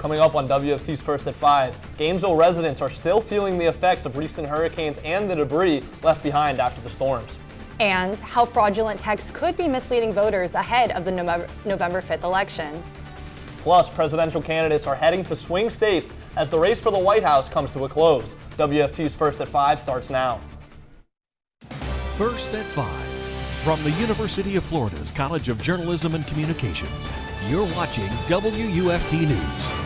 Coming up on WFT's First at 5, Gainesville residents are still feeling the effects of recent hurricanes and the debris left behind after the storms. And how fraudulent texts could be misleading voters ahead of the November 5th election. Plus, presidential candidates are heading to swing states as the race for the White House comes to a close. WFT's First at 5 starts now. First at 5. From the University of Florida's College of Journalism and Communications, you're watching WUFT News.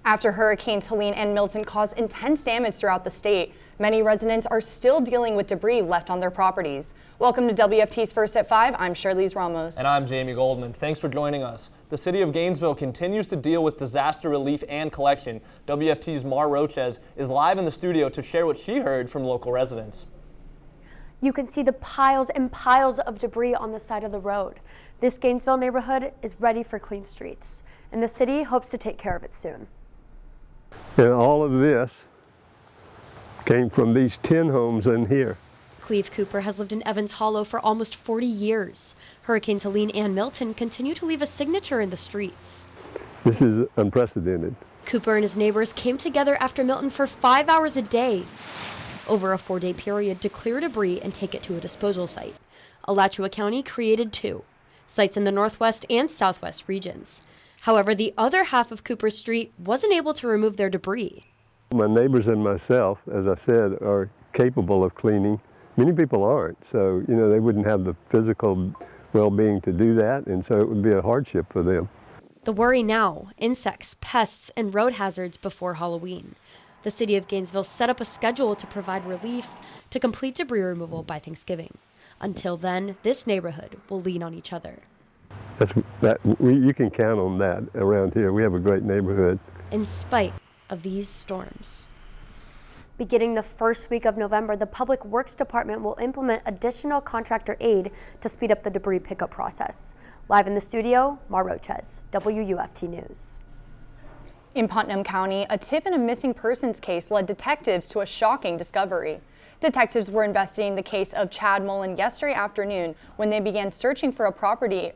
After Hurricanes Helene and Milton caused intense damage throughout the state, many residents are still dealing with debris left on their properties. Welcome to WFT's First at 5. I'm Charlize Ramos. And I'm Jamie Goldman. Thanks for joining us. The city of Gainesville continues to deal with disaster relief and collection. WFT's Roches is live in the studio to share what she heard from local residents. You can see the piles and piles of debris on the side of the road. This Gainesville neighborhood is ready for clean streets, and the city hopes to take care of it soon. And all of this came from these 10 homes in here. Cleve Cooper has lived in Evans Hollow for almost 40 years. Hurricanes Helene and Milton continue to leave a signature in the streets. This is unprecedented. Cooper and his neighbors came together after Milton for 5 hours a day over a 4-day period to clear debris and take it to a disposal site. Alachua County created 2 sites in the northwest and southwest regions. However, the other half of Cooper Street wasn't able to remove their debris. My neighbors and myself, as I said, are capable of cleaning. Many people aren't, so they wouldn't have the physical well-being to do that, and so it would be a hardship for them. The worry now, insects, pests, and road hazards before Halloween. The city of Gainesville set up a schedule to provide relief to complete debris removal by Thanksgiving. Until then, this neighborhood will lean on each other. You can count on that around here. We have a great neighborhood. In spite of these storms. Beginning the first week of November, the Public Works Department will implement additional contractor aid to speed up the debris pickup process. Live in the studio, Roches, WUFT News. In Putnam County, a tip in a missing persons case led detectives to a shocking discovery. Detectives were investigating the case of Chad Mullen yesterday afternoon when they began searching for a property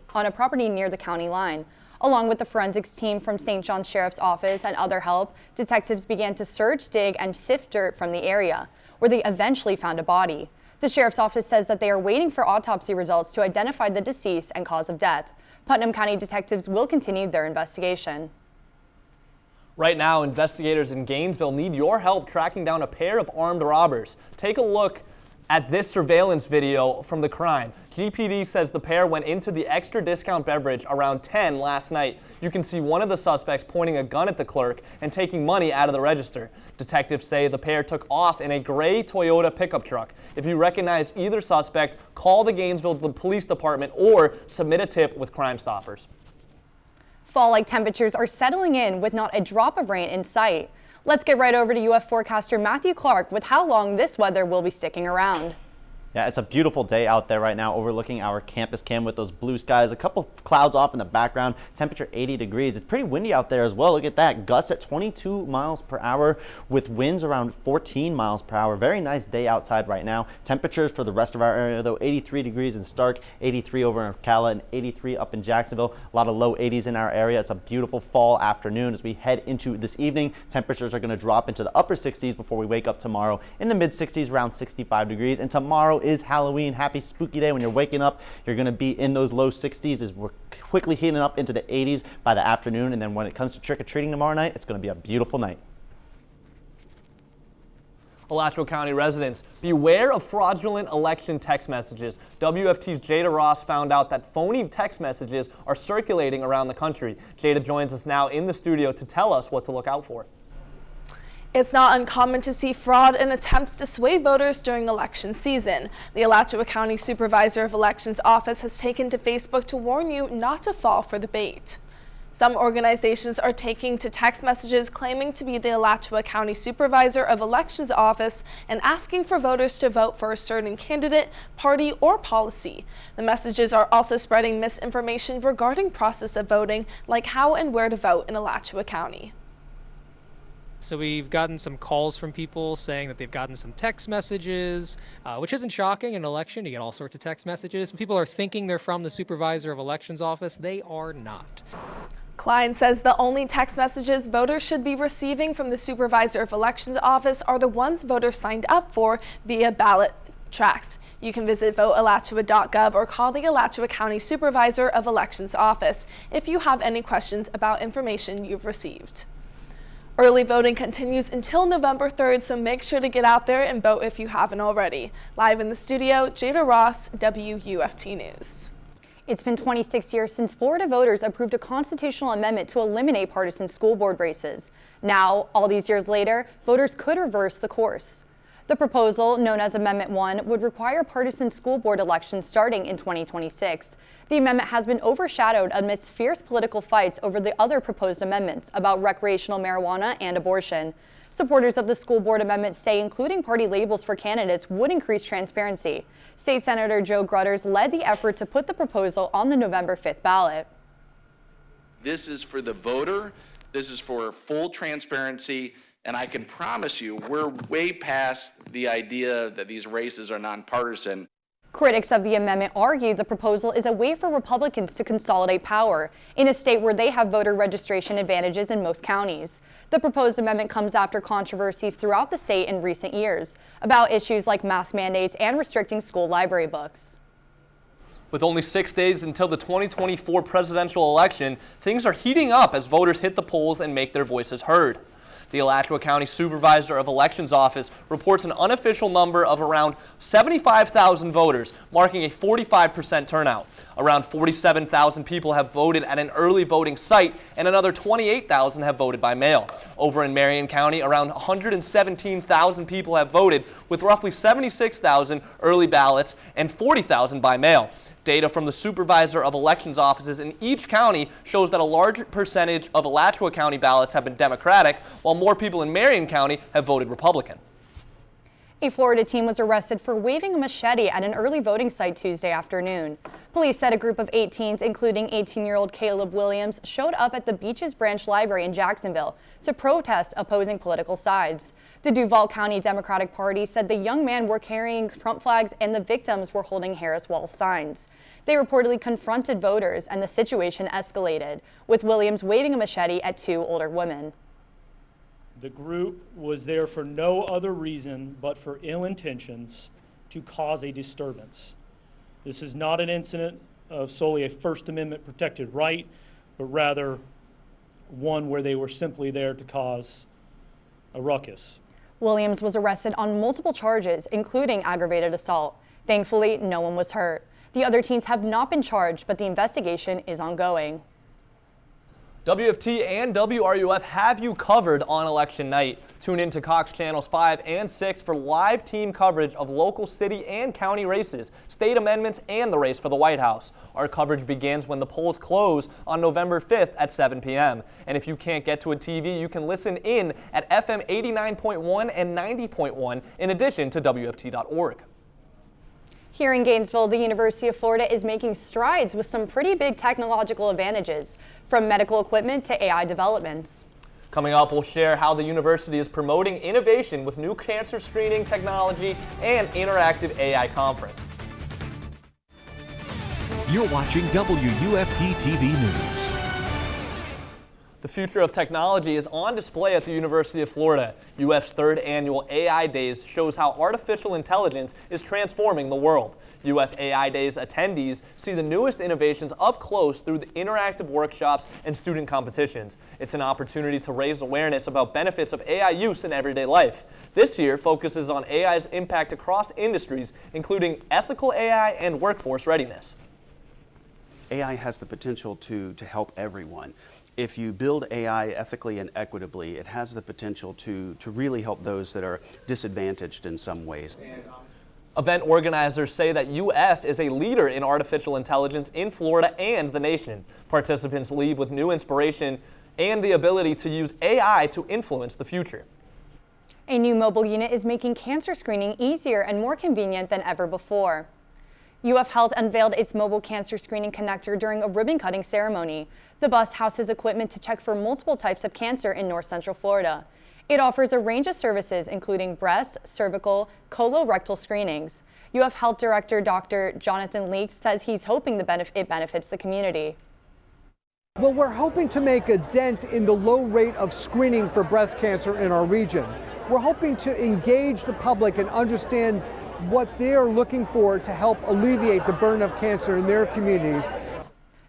near the county line. Along with the forensics team from St. John Sheriff's Office and other help, detectives began to search, dig, and sift dirt from the area, where they eventually found a body. The Sheriff's Office says that they are waiting for autopsy results to identify the deceased and cause of death. Putnam County detectives will continue their investigation. Right now, investigators in Gainesville need your help tracking down a pair of armed robbers. Take a look at this surveillance video from the crime. GPD says the pair went into the extra discount beverage around 10 last night. You can see one of the suspects pointing a gun at the clerk and taking money out of the register. Detectives say the pair took off in a gray Toyota pickup truck. If you recognize either suspect, call the Gainesville Police Department or submit a tip with Crime Stoppers. Fall-like temperatures are settling in with not a drop of rain in sight. Let's get right over to UF forecaster Matthew Clark with how long this weather will be sticking around. Yeah, it's a beautiful day out there right now overlooking our campus cam with those blue skies. A couple clouds off in the background, temperature 80 degrees. It's pretty windy out there as well. Look at that, gusts at 22 miles per hour with winds around 14 miles per hour. Very nice day outside right now. Temperatures for the rest of our area though, 83 degrees in Stark, 83 over in Ocala, and 83 up in Jacksonville. A lot of low 80s in our area. It's a beautiful fall afternoon as we head into this evening. Temperatures are going to drop into the upper 60s before we wake up tomorrow in the mid 60s, around 65 degrees. And tomorrow is Halloween. Happy spooky day. When you're waking up, you're going to be in those low 60s as we're quickly heating up into the 80s by the afternoon. And then when it comes to trick-or-treating tomorrow night, it's going to be a beautiful night. Alachua County residents, beware of fraudulent election text messages. WFT's Jada Ross found out that phony text messages are circulating around the country. Jada joins us now in the studio to tell us what to look out for. It's not uncommon to see fraud and attempts to sway voters during election season. The Alachua County Supervisor of Elections Office has taken to Facebook to warn you not to fall for the bait. Some organizations are taking to text messages claiming to be the Alachua County Supervisor of Elections Office and asking for voters to vote for a certain candidate, party, or policy. The messages are also spreading misinformation regarding process of voting, like how and where to vote in Alachua County. So we've gotten some calls from people saying that they've gotten some text messages, which isn't shocking in an election. You get all sorts of text messages. People are thinking they're from the Supervisor of Elections Office. They are not. Klein says the only text messages voters should be receiving from the Supervisor of Elections office are the ones voters signed up for via ballot tracks. You can visit votealachua.gov or call the Alachua County Supervisor of Elections office if you have any questions about information you've received. Early voting continues until November 3rd, so make sure to get out there and vote if you haven't already. Live in the studio, Jada, Roches, WUFT News. It's been 26 years since Florida voters approved a constitutional amendment to eliminate partisan school board races. Now, all these years later, voters could reverse the course. The proposal, known as Amendment 1, would require partisan school board elections starting in 2026. The amendment has been overshadowed amidst fierce political fights over the other proposed amendments about recreational marijuana and abortion. Supporters of the school board amendment say including party labels for candidates would increase transparency. State Senator Joe Grutters led the effort to put the proposal on the November 5th ballot. This is for the voter. This is for full transparency. And I can promise you, we're way past the idea that these races are nonpartisan. Critics of the amendment argue the proposal is a way for Republicans to consolidate power in a state where they have voter registration advantages in most counties. The proposed amendment comes after controversies throughout the state in recent years about issues like mask mandates and restricting school library books. With only 6 days until the 2024 presidential election, things are heating up as voters hit the polls and make their voices heard. The Alachua County Supervisor of Elections office reports an unofficial number of around 75,000 voters, marking a 45% turnout. Around 47,000 people have voted at an early voting site, and another 28,000 have voted by mail. Over in Marion County, around 117,000 people have voted, with roughly 76,000 early ballots and 40,000 by mail. Data from the Supervisor of Elections offices in each county shows that a large percentage of Alachua County ballots have been Democratic, while more people in Marion County have voted Republican. A Florida teen was arrested for waving a machete at an early voting site Tuesday afternoon. Police said a group of 8 teens, including 18-year-old Caleb Williams, showed up at the Beaches Branch Library in Jacksonville to protest opposing political sides. The Duval County Democratic Party said the young men were carrying Trump flags and the victims were holding Harris Wall signs. They reportedly confronted voters and the situation escalated, with Williams waving a machete at 2 older women. The group was there for no other reason but for ill intentions to cause a disturbance. This is not an incident of solely a First Amendment protected right, but rather one where they were simply there to cause a ruckus. Williams was arrested on multiple charges, including aggravated assault. Thankfully, no one was hurt. The other teens have not been charged, but the investigation is ongoing. WFT and WRUF have you covered on election night. Tune in to Cox Channels 5 and 6 for live team coverage of local city and county races, state amendments, and the race for the White House. Our coverage begins when the polls close on November 5th at 7 p.m. And if you can't get to a TV, you can listen in at FM 89.1 and 90.1 in addition to WFT.org. Here in Gainesville, the University of Florida is making strides with some pretty big technological advantages, from medical equipment to AI developments. Coming up, we'll share how the university is promoting innovation with new cancer screening technology and interactive AI conference. You're watching WUFT-TV News. The future of technology is on display at the University of Florida. UF's 3rd annual AI Days shows how artificial intelligence is transforming the world. UF AI Days attendees see the newest innovations up close through the interactive workshops and student competitions. It's an opportunity to raise awareness about benefits of AI use in everyday life. This year focuses on AI's impact across industries, including ethical AI and workforce readiness. AI has the potential to help everyone. If you build AI ethically and equitably, it has the potential to really help those that are disadvantaged in some ways. Event organizers say that UF is a leader in artificial intelligence in Florida and the nation. Participants leave with new inspiration and the ability to use AI to influence the future. A new mobile unit is making cancer screening easier and more convenient than ever before. UF Health unveiled its mobile cancer screening connector during a ribbon-cutting ceremony. The bus houses equipment to check for multiple types of cancer in North Central Florida. It offers a range of services, including breast, cervical, colorectal screenings. UF Health Director Dr. Jonathan Leeks says he's hoping it benefits the community. Well, we're hoping to make a dent in the low rate of screening for breast cancer in our region. We're hoping to engage the public and understand what they're looking for to help alleviate the burden of cancer in their communities.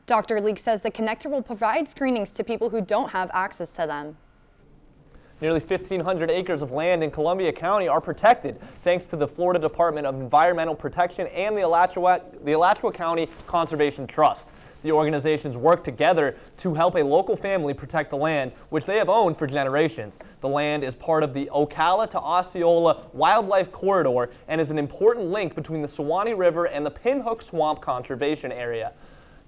Dr. Leek says the connector will provide screenings to people who don't have access to them. Nearly 1,500 acres of land in Columbia County are protected thanks to the Florida Department of Environmental Protection and the Alachua County Conservation Trust. The organizations work together to help a local family protect the land, which they have owned for generations. The land is part of the Ocala to Osceola Wildlife Corridor and is an important link between the Suwannee River and the Pinhook Swamp Conservation Area.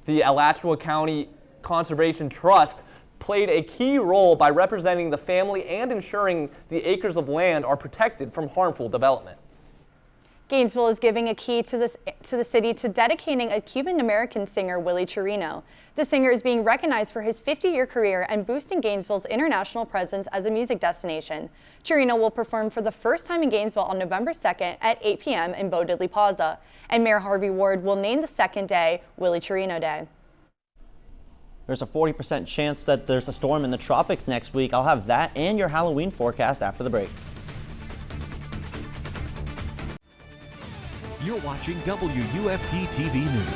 The Alachua County Conservation Trust played a key role by representing the family and ensuring the acres of land are protected from harmful development. Gainesville is giving a key to the city to dedicating a Cuban-American singer, Willie Chino. The singer is being recognized for his 50-year career and boosting Gainesville's international presence as a music destination. Chino will perform for the first time in Gainesville on November 2nd at 8 p.m. in Bo Diddley Plaza. And Mayor Harvey Ward will name the second day Willie Chino Day. There's a 40% chance that there's a storm in the tropics next week. I'll have that and your Halloween forecast after the break. You're watching WUFT-TV News.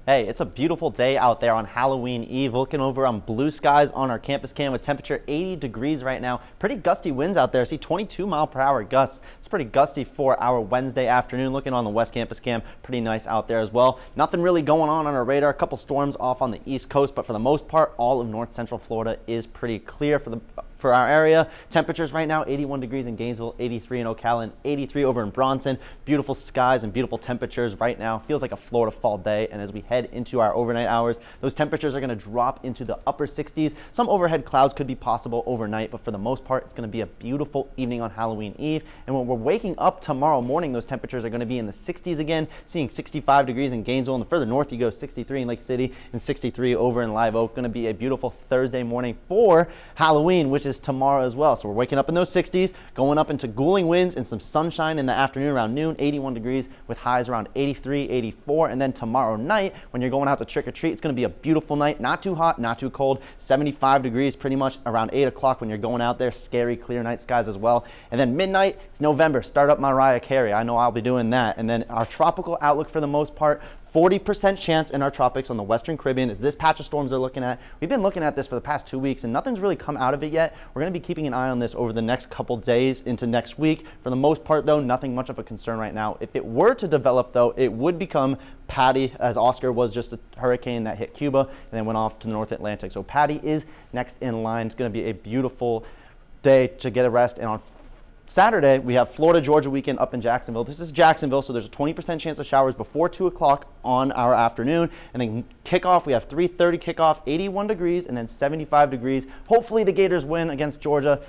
Hey, it's a beautiful day out there on Halloween Eve. Looking over on blue skies on our campus cam with temperature 80 degrees right now. Pretty gusty winds out there. See 22-mile-per-hour gusts. It's pretty gusty for our Wednesday afternoon. Looking on the west campus cam, pretty nice out there as well. Nothing really going on our radar. A couple storms off on the east coast, but for the most part, all of north central Florida is pretty clear for our area. Temperatures right now, 81 degrees in Gainesville, 83 in Ocala, and 83 over in Bronson. Beautiful skies and beautiful temperatures right now. Feels like a Florida fall day, and as we head into our overnight hours, those temperatures are going to drop into the upper 60s. Some overhead clouds could be possible overnight, but for the most part, it's going to be a beautiful evening on Halloween Eve. And when we're waking up tomorrow morning, those temperatures are going to be in the 60s again, seeing 65 degrees in Gainesville, and the further north you go, 63 in Lake City and 63 over in Live Oak. Going to be a beautiful Thursday morning for Halloween, which is tomorrow as well. So we're waking up in those 60s, going up into cooling winds and some sunshine in the afternoon around noon, 81 degrees with highs around 83, 84. And then tomorrow night, when you're going out to trick or treat, it's going to be a beautiful night, not too hot, not too cold, 75 degrees pretty much around 8 o'clock when you're going out there. Scary, clear night skies as well. And then midnight, it's November. Start up Mariah Carey. I know I'll be doing that. And then our tropical outlook for the most part, 40% chance in our tropics on the Western Caribbean is this patch of storms they're looking at. We've been looking at this for the past 2 weeks and nothing's really come out of it yet. We're going to be keeping an eye on this over the next couple days into next week. For the most part though, nothing much of a concern right now. If it were to develop though, it would become Patty, as Oscar was just a hurricane that hit Cuba and then went off to the North Atlantic. So Patty is next in line. It's going to be a beautiful day to get a rest. And on Saturday, we have Florida-Georgia weekend up in Jacksonville. This is Jacksonville, so there's a 20% chance of showers before 2 o'clock on our afternoon. And then kickoff, we have 3:30 kickoff, 81 degrees, and then 75 degrees. Hopefully the Gators win against Georgia.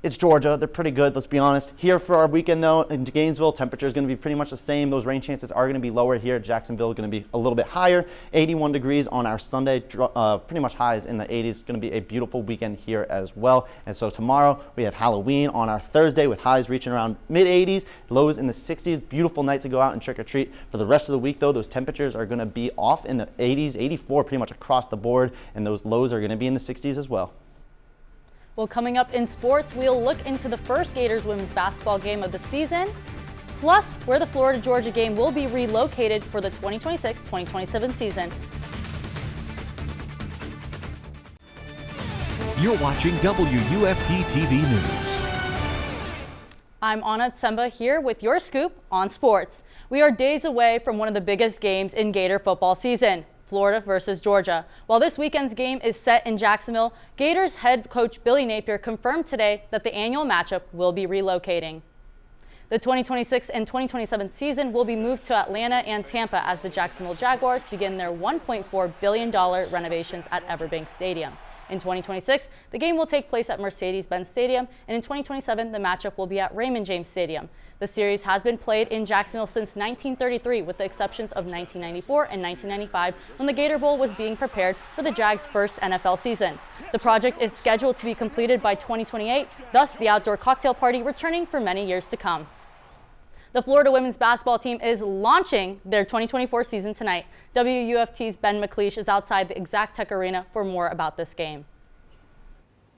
It's Georgia. They're pretty good, let's be honest. Here for our weekend, though, in Gainesville, temperature is going to be pretty much the same. Those rain chances are going to be lower here. Jacksonville is going to be a little bit higher. 81 degrees on our Sunday, pretty much highs in the 80s. It's going to be a beautiful weekend here as well. And so tomorrow, we have Halloween on our Thursday with highs reaching around mid-80s, lows in the 60s. Beautiful night to go out and trick-or-treat. For the rest of the week, though, those temperatures are going to be off in the 80s, 84 pretty much across the board, and those lows are going to be in the 60s as well. Well, coming up in sports, we'll look into the first Gators women's basketball game of the season, plus where the Florida-Georgia game will be relocated for the 2026-2027 season. You're watching WUFT-TV News. I'm Anna Tsemba here with your scoop on sports. We are days away from one of the biggest games in Gator football season. Florida versus Georgia. While this weekend's game is set in Jacksonville, Gators head coach Billy Napier confirmed today that the annual matchup will be relocating. The 2026 and 2027 season will be moved to Atlanta and Tampa as the Jacksonville Jaguars begin their $1.4 billion renovations at Everbank Stadium. In 2026, the game will take place at Mercedes-Benz Stadium, and in 2027, the matchup will be at Raymond James Stadium. The series has been played in Jacksonville since 1933, with the exceptions of 1994 and 1995, when the Gator Bowl was being prepared for the Jags' first NFL season. The project is scheduled to be completed by 2028, thus the outdoor cocktail party returning for many years to come. The Florida women's basketball team is launching their 2024 season tonight. WUFT's Ben McLeish is outside the Exact Tech Arena for more about this game.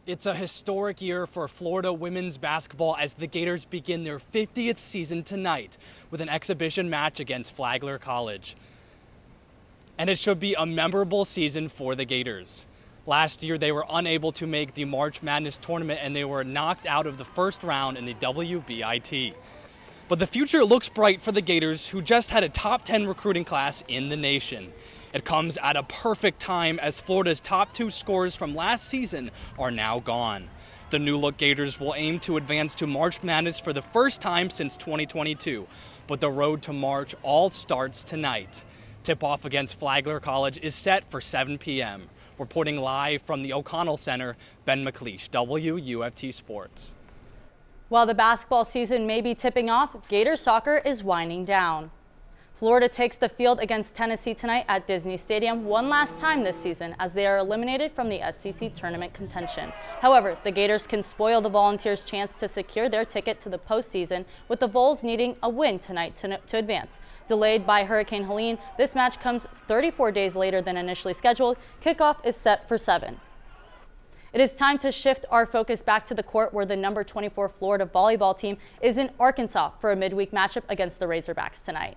It's a historic year for Florida women's basketball as the Gators begin their 50th season tonight with an exhibition match against Flagler College. And it should be a memorable season for the Gators. Last year, they were unable to make the March Madness tournament and they were knocked out of the first round in the WBIT. But the future looks bright for the Gators, who just had a top 10 recruiting class in the nation. It comes at a perfect time as Florida's top 2 scorers from last season are now gone. The new-look Gators will aim to advance to March Madness for the first time since 2022, but the road to March all starts tonight. Tip-off against Flagler College is set for 7 p.m. Reporting live from the O'Connell Center, Ben McLeish, WUFT Sports. While the basketball season may be tipping off, Gators soccer is winding down. Florida takes the field against Tennessee tonight at Disney Stadium one last time this season as they are eliminated from the SEC tournament contention. However, the Gators can spoil the Volunteers' chance to secure their ticket to the postseason, with the Vols needing a win tonight to advance. Delayed by Hurricane Helene, this match comes 34 days later than initially scheduled. Kickoff is set for 7. It is time to shift our focus back to the court where the number 24 Florida volleyball team is in Arkansas for a midweek matchup against the Razorbacks tonight.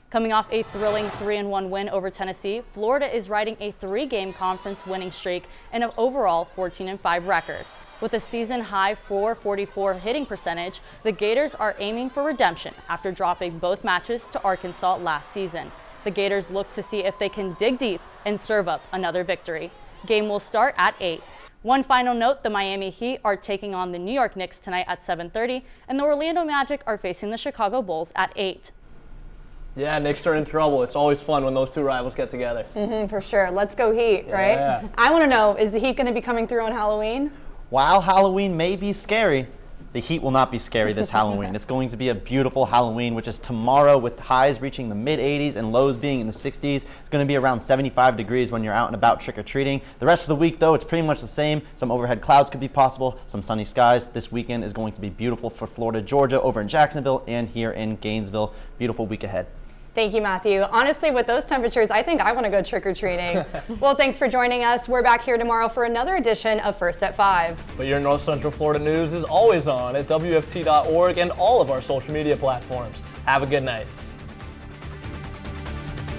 Coming off a thrilling 3-1 win over Tennessee, Florida is riding a 3-game conference winning streak and an overall 14-5 record. With a season-high .444 hitting percentage, the Gators are aiming for redemption after dropping both matches to Arkansas last season. The Gators look to see if they can dig deep and serve up another victory. Game will start at 8. One final note, the Miami Heat are taking on the New York Knicks tonight at 7:30, and the Orlando Magic are facing the Chicago Bulls at 8. Yeah, Knicks are in trouble. It's always fun when those two rivals get together. For sure. Let's go Heat, right? Yeah. I want to know, is the Heat going to be coming through on Halloween? While Halloween may be scary, the Heat will not be scary this Halloween. It's going to be a beautiful Halloween, which is tomorrow with highs reaching the mid-80s and lows being in the 60s. It's going to be around 75 degrees when you're out and about trick-or-treating. The rest of the week, though, it's pretty much the same. Some overhead clouds could be possible, some sunny skies. This weekend is going to be beautiful for Florida, Georgia, over in Jacksonville, and here in Gainesville. Beautiful week ahead. Thank you, Matthew. Honestly, with those temperatures, I think I want to go trick-or-treating. Well, thanks for joining us. We're back here tomorrow for another edition of First at 5. But your North Central Florida news is always on at WFT.org and all of our social media platforms. Have a good night.